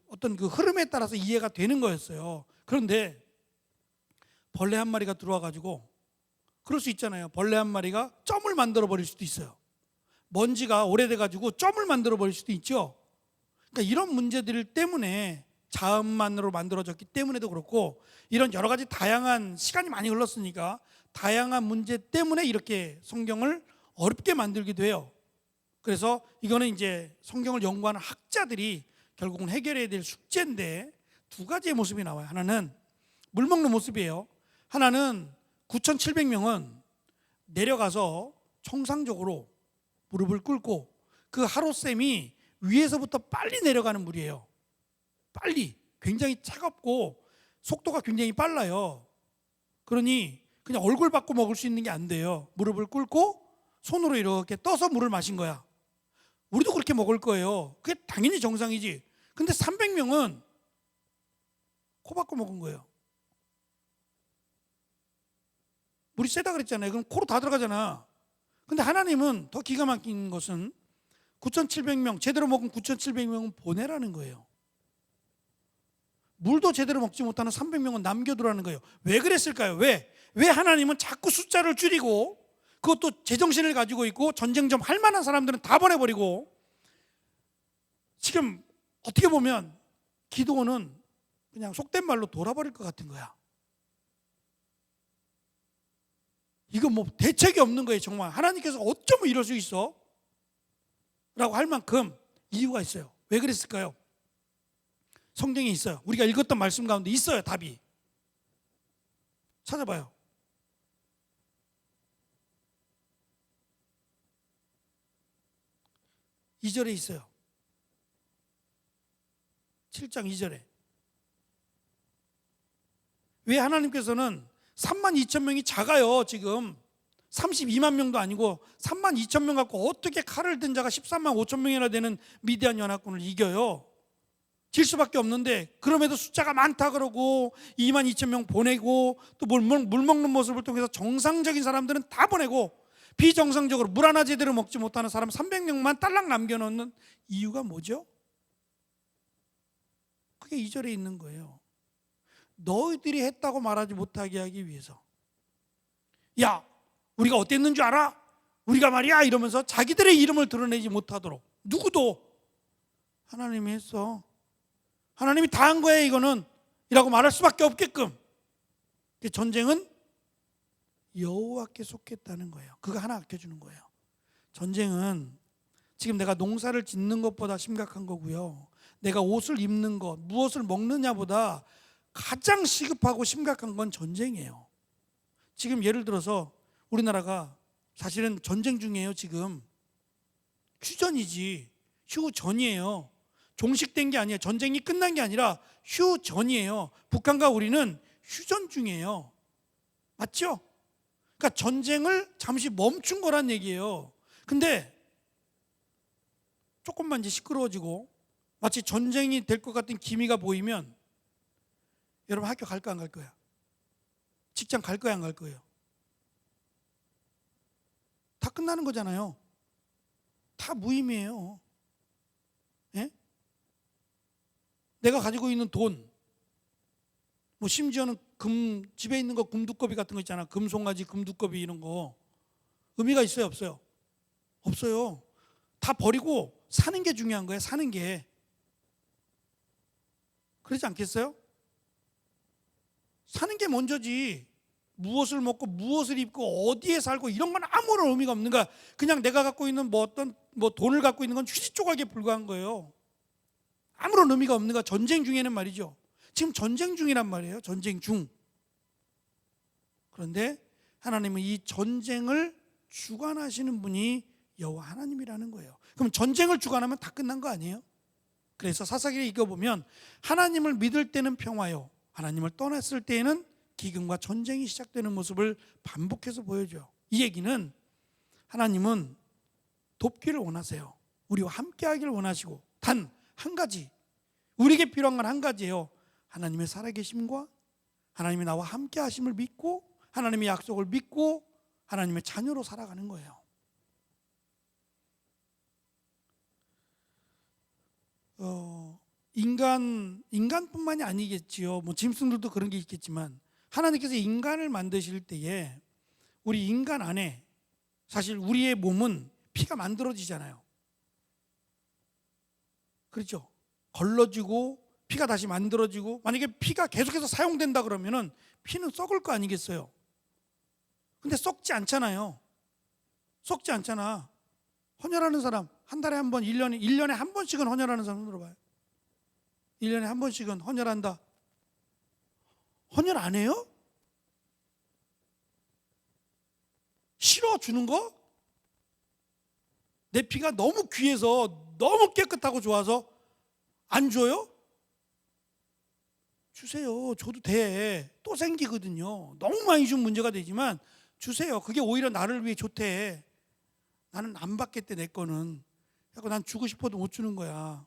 어떤 그 흐름에 따라서 이해가 되는 거였어요. 그런데 벌레 한 마리가 들어와 가지고 그럴 수 있잖아요. 벌레 한 마리가 점을 만들어 버릴 수도 있어요. 먼지가 오래돼 가지고 점을 만들어 버릴 수도 있죠. 그러니까 이런 문제들 때문에 자음만으로 만들어졌기 때문에도 그렇고 이런 여러 가지 다양한 시간이 많이 흘렀으니까 다양한 문제 때문에 이렇게 성경을 어렵게 만들기도 해요. 그래서 이거는 이제 성경을 연구하는 학자들이 결국은 해결해야 될 숙제인데 두 가지의 모습이 나와요. 하나는 물 먹는 모습이에요. 하나는 9,700명은 내려가서 정상적으로 무릎을 꿇고 그 하룻샘이 위에서부터 빨리 내려가는 물이에요. 빨리. 굉장히 차갑고 속도가 굉장히 빨라요. 그러니 그냥 얼굴 받고 먹을 수 있는 게 안 돼요. 무릎을 꿇고 손으로 이렇게 떠서 물을 마신 거야. 우리도 그렇게 먹을 거예요. 그게 당연히 정상이지. 근데 300명은 코 박고 먹은 거예요. 물이 세다 그랬잖아요. 그럼 코로 다 들어가잖아. 근데 하나님은 더 기가 막힌 것은 9,700명, 제대로 먹은 9,700명은 보내라는 거예요. 물도 제대로 먹지 못하는 300명은 남겨두라는 거예요. 왜 그랬을까요? 왜 하나님은 자꾸 숫자를 줄이고, 그것도 제정신을 가지고 있고 전쟁 좀 할 만한 사람들은 다 보내버리고, 지금 어떻게 보면 기드온은 그냥 속된 말로 돌아버릴 것 같은 거야. 이거 뭐 대책이 없는 거예요. 정말 하나님께서 어쩌면 이럴 수 있어? 라고 할 만큼 이유가 있어요. 왜 그랬을까요? 성경에 있어요. 우리가 읽었던 말씀 가운데 있어요. 답이. 찾아봐요. 2절에 있어요. 7장 2절에. 왜 하나님께서는 32,000명이 작아요. 지금 32만 명도 아니고 32,000명 갖고 어떻게 칼을 든 자가 13만 5천 명이나 되는 미디안 연합군을 이겨요? 질 수밖에 없는데, 그럼에도 숫자가 많다 그러고 22,000명 보내고, 또 물 먹는 모습을 통해서 정상적인 사람들은 다 보내고, 비정상적으로 물 하나 제대로 먹지 못하는 사람 300명만 딸랑 남겨놓는 이유가 뭐죠? 그게 2절에 있는 거예요. 너희들이 했다고 말하지 못하게 하기 위해서. 야, 우리가 어땠는 줄 알아? 우리가 말이야 이러면서 자기들의 이름을 드러내지 못하도록, 누구도 하나님이 했어, 하나님이 다 한 거예요 이거는, 이라고 말할 수밖에 없게끔. 전쟁은 여호와께 속했다는 거예요. 그거 하나 아껴주는 거예요. 전쟁은 지금 내가 농사를 짓는 것보다 심각한 거고요, 내가 옷을 입는 것, 무엇을 먹느냐보다 가장 시급하고 심각한 건 전쟁이에요. 지금 예를 들어서 우리나라가 사실은 전쟁 중이에요. 지금 휴전이지, 휴전이에요. 종식된 게 아니에요. 전쟁이 끝난 게 아니라 휴전이에요. 북한과 우리는 휴전 중이에요. 맞죠? 그러니까 전쟁을 잠시 멈춘 거란 얘기예요. 근데 조금만 이제 시끄러워지고 마치 전쟁이 될 것 같은 기미가 보이면, 여러분 학교 갈까 안 갈 거야? 직장 갈 거야 안 갈 거예요? 다 끝나는 거잖아요. 다 무의미해요. 예? 내가 가지고 있는 돈, 뭐 심지어는 집에 있는 거, 금두꺼비 같은 거 있잖아. 금송아지, 금두꺼비 이런 거 의미가 있어요 없어요? 없어요. 다 버리고 사는 게 중요한 거예요. 사는 게. 그러지 않겠어요? 사는 게 먼저지. 무엇을 먹고 무엇을 입고 어디에 살고 이런 건 아무런 의미가 없는 거야. 그냥 내가 갖고 있는 어떤 돈을 갖고 있는 건 휴지 조각에 불과한 거예요. 아무런 의미가 없는 거야. 전쟁 중에는 말이죠. 지금 전쟁 중이란 말이에요. 전쟁 중. 그런데 하나님은 이 전쟁을 주관하시는 분이 여호와 하나님이라는 거예요. 그럼 전쟁을 주관하면 다 끝난 거 아니에요? 그래서 사사기를 읽어보면 하나님을 믿을 때는 평화요, 하나님을 떠났을 때에는 기근과 전쟁이 시작되는 모습을 반복해서 보여줘요. 이 얘기는 하나님은 돕기를 원하세요. 우리와 함께 하기를 원하시고, 단 한 가지, 우리에게 필요한 건 한 가지예요. 하나님의 살아계심과 하나님이 나와 함께 하심을 믿고, 하나님의 약속을 믿고 하나님의 자녀로 살아가는 거예요. 인간뿐만이 아니겠지요. 뭐 짐승들도 그런 게 있겠지만, 하나님께서 인간을 만드실 때에 우리 인간 안에 사실 우리의 몸은 피가 만들어지잖아요. 그렇죠? 걸러지고 피가 다시 만들어지고, 만약에 피가 계속해서 사용된다 그러면은 피는 썩을 거 아니겠어요? 근데 썩지 않잖아요. 썩지 않잖아. 헌혈하는 사람 한 달에 한 번, 1년에 한 번씩은 헌혈하는 사람 들어봐요. 1년에 한 번씩은 헌혈한다. 헌혈 안 해요? 싫어 주는 거? 내 피가 너무 귀해서, 너무 깨끗하고 좋아서 안 줘요? 주세요. 줘도 돼. 또 생기거든요. 너무 많이 주면 문제가 되지만 주세요. 그게 오히려 나를 위해 좋대. 나는 안 받겠대, 내 거는. 그래서 난 주고 싶어도 못 주는 거야.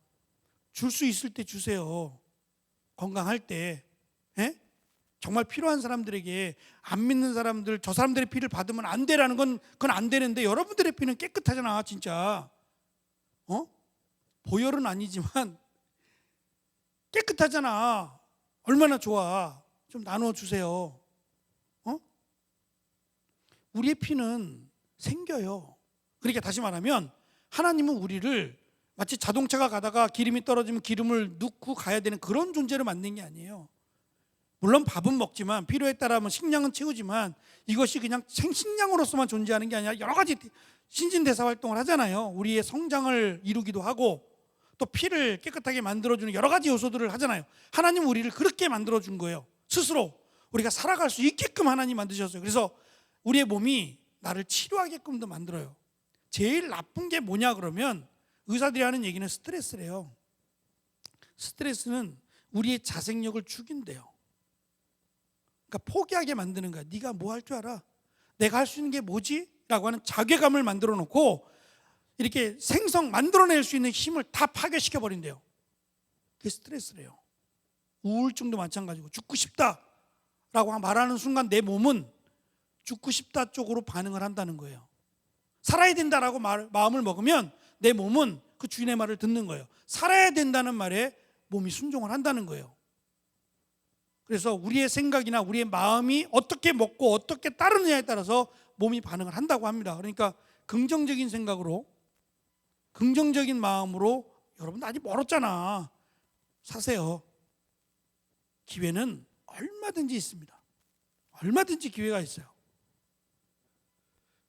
줄 수 있을 때 주세요. 건강할 때. 에? 정말 필요한 사람들에게, 안 믿는 사람들, 저 사람들의 피를 받으면 안 되라는 건, 그건 안 되는데, 여러분들의 피는 깨끗하잖아 진짜. 보혈은 아니지만 깨끗하잖아. 얼마나 좋아. 좀 나누어 주세요. 우리의 피는 생겨요. 그러니까 다시 말하면 하나님은 우리를 마치 자동차가 가다가 기름이 떨어지면 기름을 넣고 가야 되는 그런 존재로 만든 게 아니에요. 물론 밥은 먹지만 필요에 따라 식량은 채우지만 이것이 그냥 생식량으로서만 존재하는 게 아니라 여러 가지 신진대사 활동을 하잖아요. 우리의 성장을 이루기도 하고 또 피를 깨끗하게 만들어주는 여러 가지 요소들을 하잖아요. 하나님은 우리를 그렇게 만들어준 거예요. 스스로 우리가 살아갈 수 있게끔 하나님 만드셨어요. 그래서 우리의 몸이 나를 치료하게끔도 만들어요. 제일 나쁜 게 뭐냐 그러면 의사들이 하는 얘기는 스트레스래요. 스트레스는 우리의 자생력을 죽인대요. 그러니까 포기하게 만드는 거야. 네가 뭐 할 줄 알아? 내가 할 수 있는 게 뭐지? 라고 하는 자괴감을 만들어 놓고 이렇게 만들어낼 수 있는 힘을 다 파괴시켜 버린대요. 그게 스트레스래요. 우울증도 마찬가지고 죽고 싶다라고 말하는 순간 내 몸은 죽고 싶다 쪽으로 반응을 한다는 거예요. 살아야 된다라고 마음을 먹으면 내 몸은 그 주인의 말을 듣는 거예요. 살아야 된다는 말에 몸이 순종을 한다는 거예요. 그래서 우리의 생각이나 우리의 마음이 어떻게 먹고 어떻게 따르느냐에 따라서 몸이 반응을 한다고 합니다. 그러니까 긍정적인 생각으로 긍정적인 마음으로 여러분 아직 멀었잖아. 사세요. 기회는 얼마든지 있습니다. 얼마든지 기회가 있어요.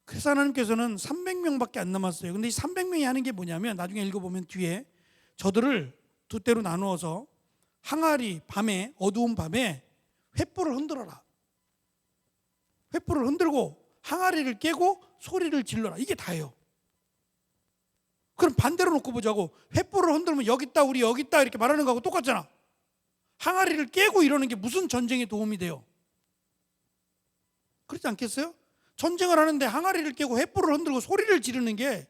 그래서 하나님께서는 300명밖에 안 남았어요. 근데 이 300명이 하는 게 뭐냐면 나중에 읽어보면 뒤에 저들을 두 때로 나누어서 항아리 밤에 어두운 밤에 횃불을 흔들어라. 횃불을 흔들고 항아리를 깨고 소리를 질러라. 이게 다예요. 그럼 반대로 놓고 보자고. 횃불을 흔들면 여기 있다 우리 여기 있다 이렇게 말하는 거하고 똑같잖아. 항아리를 깨고 이러는 게 무슨 전쟁에 도움이 돼요? 그렇지 않겠어요? 전쟁을 하는데 항아리를 깨고 횃불을 흔들고 소리를 지르는 게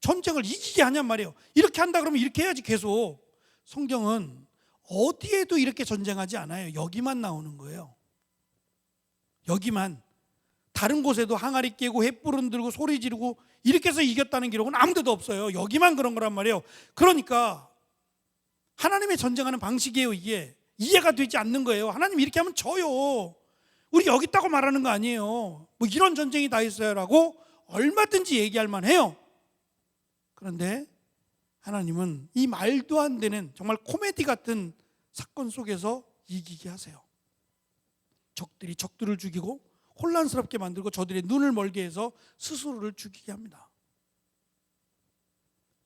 전쟁을 이기게 하냔 말이에요. 이렇게 한다 그러면 이렇게 해야지 계속. 성경은 어디에도 이렇게 전쟁하지 않아요. 여기만 나오는 거예요. 여기만. 다른 곳에도 항아리 깨고 횃불 흔들고 소리 지르고 이렇게 해서 이겼다는 기록은 아무 데도 없어요. 여기만 그런 거란 말이에요. 그러니까 하나님의 전쟁하는 방식이에요. 이게 이해가 되지 않는 거예요. 하나님 이렇게 하면 져요. 우리 여기 있다고 말하는 거 아니에요. 뭐 이런 전쟁이 다 있어요라고 얼마든지 얘기할 만해요. 그런데 하나님은 이 말도 안 되는 정말 코미디 같은 사건 속에서 이기게 하세요. 적들이 적들을 죽이고 혼란스럽게 만들고 저들의 눈을 멀게 해서 스스로를 죽이게 합니다.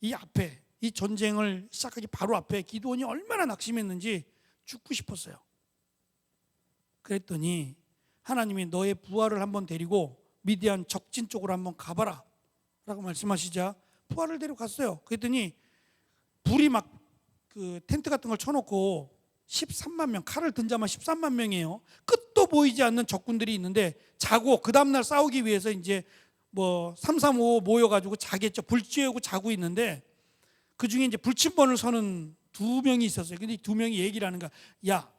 이 앞에 이 전쟁을 시작하기 바로 앞에 기드온이 얼마나 낙심했는지 죽고 싶었어요. 그랬더니 하나님이 너의 부하를 한번 데리고 미디안 적진 쪽으로 한번 가봐라 라고 말씀하시자 부하를 데려갔어요. 그랬더니 불이 막 그 텐트 같은 걸 쳐놓고 13만 명, 칼을 든 자만 13만 명이에요. 끝도 보이지 않는 적군들이 있는데 자고 그 다음날 싸우기 위해서 이제 뭐 335 모여가지고 자겠죠. 불 쬐고 자고 있는데 그 중에 이제 불침번을 서는 두 명이 있었어요. 근데 두 명이 얘기를 하는 거야. 야,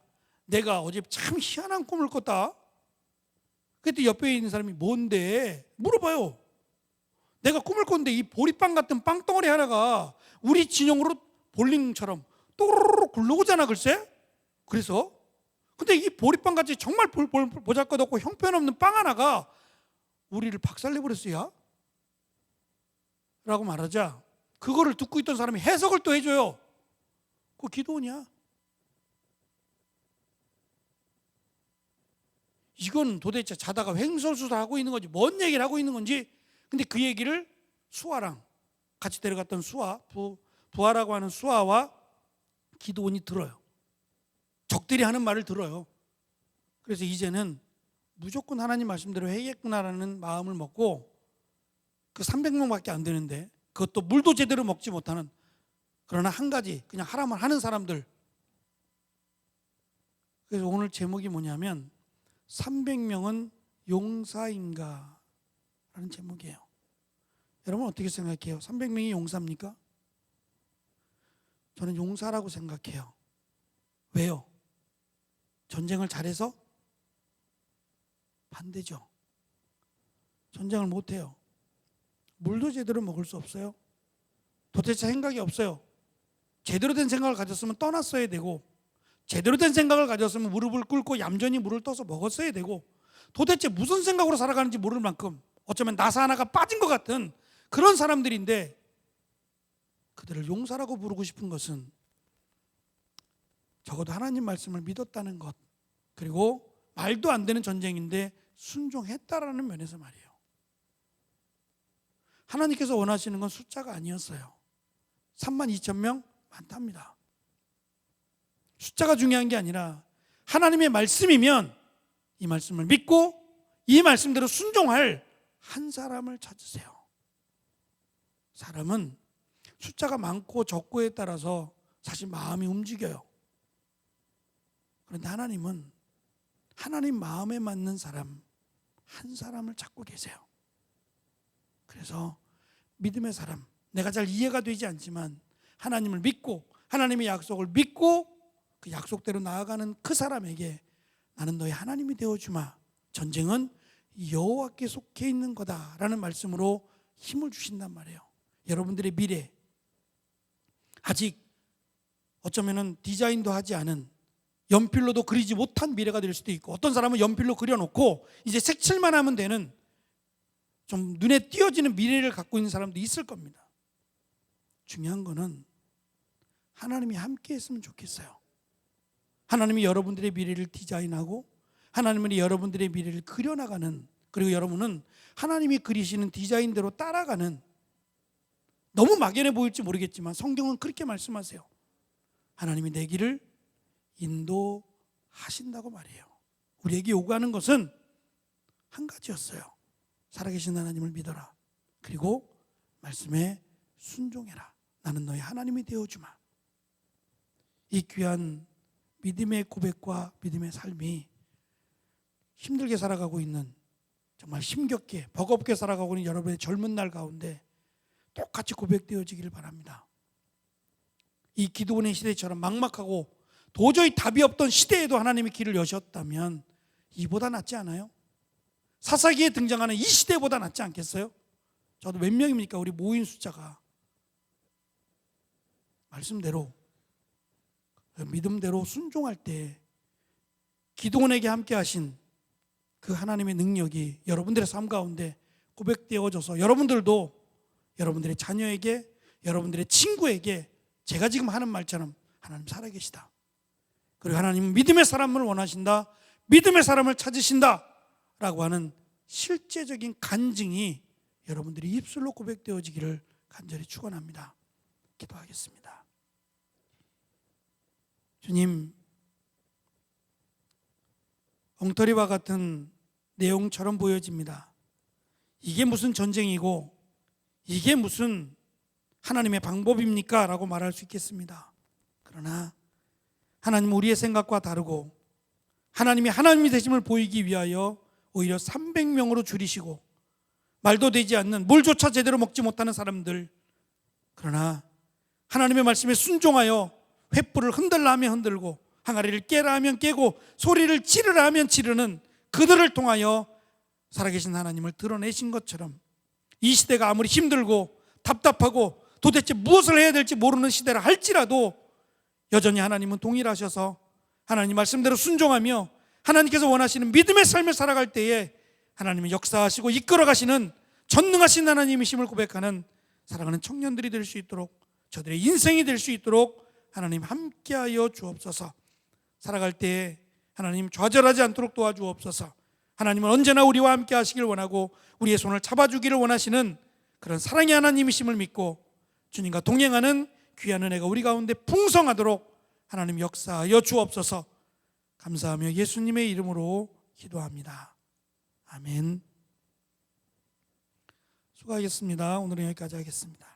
내가 어제 참 희한한 꿈을 꿨다. 그때 옆에 있는 사람이 뭔데? 물어봐요. 내가 꿈을 꿨는데 이 보리빵 같은 빵덩어리 하나가 우리 진영으로 볼링처럼 또르르 굴러오잖아 글쎄. 그래서 근데 이 보리빵 같이 정말 보잘것없고 형편없는 빵 하나가 우리를 박살내버렸어요 라고 말하자 그거를 듣고 있던 사람이 해석을 또 해줘요. 그거 기도원이야. 이건 도대체 자다가 횡설수설하고 있는 건지 뭔 얘기를 하고 있는 건지. 근데 그 얘기를 수아랑 같이 데려갔던 수아 부하라고 하는 수아와 기드온이 들어요. 적들이 하는 말을 들어요. 그래서 이제는 무조건 하나님 말씀대로 해야겠구나라는 마음을 먹고 그 300명밖에 안 되는데 그것도 물도 제대로 먹지 못하는 그러나 한 가지 그냥 하라면 하는 사람들. 그래서 오늘 제목이 뭐냐면 300명은 용사인가? 라는 제목이에요. 여러분 어떻게 생각해요? 300명이 용사입니까? 저는 용사라고 생각해요. 왜요? 전쟁을 잘해서? 반대죠. 전쟁을 못해요. 물도 제대로 먹을 수 없어요. 도대체 생각이 없어요. 제대로 된 생각을 가졌으면 떠났어야 되고, 제대로 된 생각을 가졌으면 무릎을 꿇고 얌전히 물을 떠서 먹었어야 되고, 도대체 무슨 생각으로 살아가는지 모를 만큼 어쩌면 나사 하나가 빠진 것 같은 그런 사람들인데, 그들을 용사라고 부르고 싶은 것은 적어도 하나님 말씀을 믿었다는 것, 그리고 말도 안 되는 전쟁인데 순종했다라는 면에서 말이에요. 하나님께서 원하시는 건 숫자가 아니었어요. 32,000명 많답니다. 숫자가 중요한 게 아니라 하나님의 말씀이면 이 말씀을 믿고 이 말씀대로 순종할 한 사람을 찾으세요. 사람은 숫자가 많고 적고에 따라서 사실 마음이 움직여요. 그런데 하나님은 하나님 마음에 맞는 사람 한 사람을 찾고 계세요. 그래서 믿음의 사람, 내가 잘 이해가 되지 않지만 하나님을 믿고 하나님의 약속을 믿고 그 약속대로 나아가는 그 사람에게 나는 너의 하나님이 되어주마, 전쟁은 여호와께 속해 있는 거다라는 말씀으로 힘을 주신단 말이에요. 여러분들의 미래, 아직 어쩌면 디자인도 하지 않은, 연필로도 그리지 못한 미래가 될 수도 있고, 어떤 사람은 연필로 그려놓고 이제 색칠만 하면 되는 좀 눈에 띄어지는 미래를 갖고 있는 사람도 있을 겁니다. 중요한 거는 하나님이 함께 했으면 좋겠어요. 하나님이 여러분들의 미래를 디자인하고 하나님이 여러분들의 미래를 그려나가는, 그리고 여러분은 하나님이 그리시는 디자인대로 따라가는, 너무 막연해 보일지 모르겠지만 성경은 그렇게 말씀하세요. 하나님이 내 길을 인도하신다고 말해요. 우리에게 요구하는 것은 한 가지였어요. 살아계신 하나님을 믿어라. 그리고 말씀에 순종해라. 나는 너의 하나님이 되어주마. 이 귀한 믿음의 고백과 믿음의 삶이 힘들게 살아가고 있는, 정말 힘겹게 버겁게 살아가고 있는 여러분의 젊은 날 가운데 똑같이 고백되어지기를 바랍니다. 이 기드온의 시대처럼 막막하고 도저히 답이 없던 시대에도 하나님이 길을 여셨다면 이보다 낫지 않아요? 사사기에 등장하는 이 시대보다 낫지 않겠어요? 저도 몇 명입니까? 우리 모인 숫자가. 말씀대로 믿음대로 순종할 때 기드온에게 함께 하신 그 하나님의 능력이 여러분들의 삶 가운데 고백되어져서 여러분들도 여러분들의 자녀에게, 여러분들의 친구에게 제가 지금 하는 말처럼 하나님 살아계시다, 그리고 하나님은 믿음의 사람을 원하신다, 믿음의 사람을 찾으신다 라고 하는 실제적인 간증이 여러분들이 입술로 고백되어지기를 간절히 축원합니다. 기도하겠습니다. 주님, 엉터리와 같은 내용처럼 보여집니다. 이게 무슨 전쟁이고 이게 무슨 하나님의 방법입니까? 라고 말할 수 있겠습니다. 그러나 하나님은 우리의 생각과 다르고 하나님이 하나님이 되심을 보이기 위하여 오히려 300명으로 줄이시고, 말도 되지 않는, 물조차 제대로 먹지 못하는 사람들, 그러나 하나님의 말씀에 순종하여 횃불을 흔들라 하면 흔들고 항아리를 깨라 하면 깨고 소리를 지르라 하면 지르는 그들을 통하여 살아계신 하나님을 드러내신 것처럼, 이 시대가 아무리 힘들고 답답하고 도대체 무엇을 해야 될지 모르는 시대라 할지라도 여전히 하나님은 동일하셔서 하나님 말씀대로 순종하며 하나님께서 원하시는 믿음의 삶을 살아갈 때에 하나님이 역사하시고 이끌어가시는 전능하신 하나님이심을 고백하는 사랑하는 청년들이 될 수 있도록, 저들의 인생이 될 수 있도록 하나님 함께하여 주옵소서. 살아갈 때에 하나님 좌절하지 않도록 도와주옵소서. 하나님은 언제나 우리와 함께 하시길 원하고 우리의 손을 잡아주기를 원하시는 그런 사랑의 하나님이심을 믿고 주님과 동행하는 귀한 은혜가 우리 가운데 풍성하도록 하나님 역사하여 주옵소서. 감사하며 예수님의 이름으로 기도합니다. 아멘. 수고하셨습니다. 오늘은 여기까지 하겠습니다.